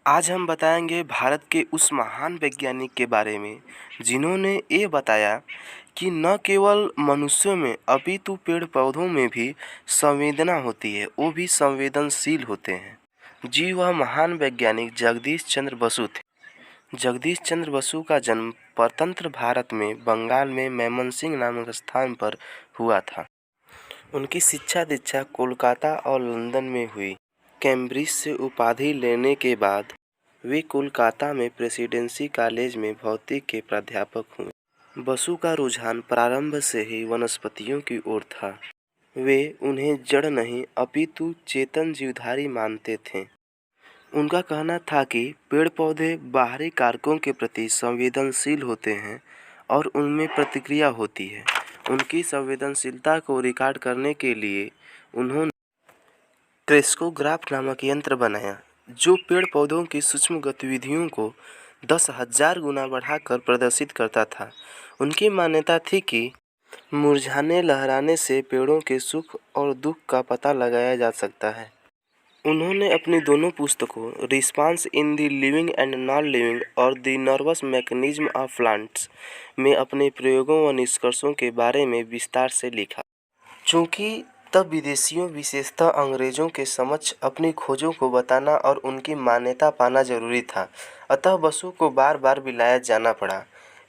आज हम बताएंगे भारत के उस महान वैज्ञानिक के बारे में जिन्होंने ये बताया कि न केवल मनुष्यों में अपितु पेड़ पौधों में भी संवेदना होती है, वो भी संवेदनशील होते हैं। जी, वह महान वैज्ञानिक जगदीश चंद्र बसु थे। जगदीश चंद्र बसु का जन्म स्वतंत्र भारत में बंगाल में मैमनसिंह नामक स्थान पर हुआ था। उनकी शिक्षा दीक्षा कोलकाता और लंदन में हुई। कैम्ब्रिज से उपाधि लेने के बाद वे कोलकाता में प्रेसिडेंसी कॉलेज में भौतिकी के प्राध्यापक हुए। बसु का रुझान प्रारंभ से ही वनस्पतियों की ओर था। वे उन्हें जड़ नहीं अपितु चेतन जीवधारी मानते थे। उनका कहना था कि पेड़ पौधे बाहरी कारकों के प्रति संवेदनशील होते हैं और उनमें प्रतिक्रिया होती है। उनकी संवेदनशीलता को रिकॉर्ड करने के लिए उन्होंने क्रेस्कोग्राफ नामक यंत्र बनाया, जो पेड़ पौधों की सूक्ष्म गतिविधियों को 10,000 गुना बढ़ाकर प्रदर्शित करता था। उनकी मान्यता थी कि मुरझाने लहराने से पेड़ों के सुख और दुख का पता लगाया जा सकता है। उन्होंने अपनी दोनों पुस्तकों response in the living and non living और the nervous mechanism of plants में अपने प्रयोगों व निष्कर्षों के बारे में विस्तार से लिखा। चूँकि तब विदेशियों विशेषतः अंग्रेजों के समक्ष अपनी खोजों को बताना और उनकी मान्यता पाना जरूरी था, अतः बसु को बार बार विलायत जाना पड़ा।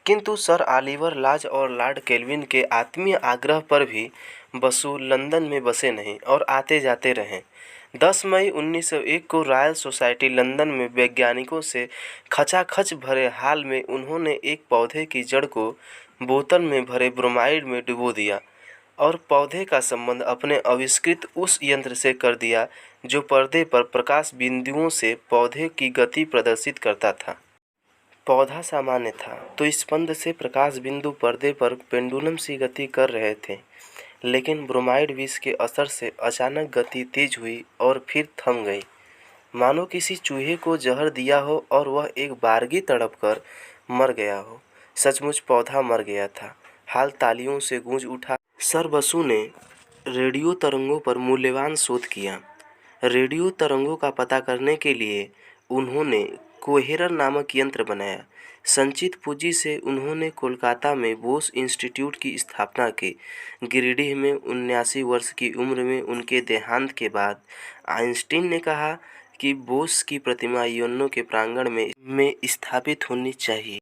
किंतु सर ऑलिवर लॉज और लॉर्ड केल्विन के आत्मीय आग्रह पर भी बसु लंदन में बसे नहीं और आते जाते रहे। 10 मई 1901 को रॉयल सोसाइटी लंदन में वैज्ञानिकों से खचाखच भरे हाल में उन्होंने एक पौधे की जड़ को बोतल में भरे ब्रोमाइड में डुबो दिया और पौधे का संबंध अपने आविष्कृत उस यंत्र से कर दिया जो पर्दे पर प्रकाश बिंदुओं से पौधे की गति प्रदर्शित करता था। पौधा सामान्य था तो स्पंद से प्रकाश बिंदु पर्दे पर पेंडुलम सी गति कर रहे थे, लेकिन ब्रोमाइड विष के असर से अचानक गति तेज हुई और फिर थम गई, मानो किसी चूहे को जहर दिया हो और वह एक बारगी तड़प कर मर गया हो। सचमुच पौधा मर गया था। हाल तालियों से गूंज उठा। सर बसु ने रेडियो तरंगों पर मूल्यवान शोध किया। रेडियो तरंगों का पता करने के लिए उन्होंने कोहेरर नामक यंत्र बनाया। संचित पूंजी से उन्होंने कोलकाता में बोस इंस्टीट्यूट की स्थापना की। गिरिडीह में 79 वर्ष की उम्र में उनके देहांत के बाद आइंस्टीन ने कहा कि बोस की प्रतिमा योनो के प्रांगण में स्थापित होनी चाहिए।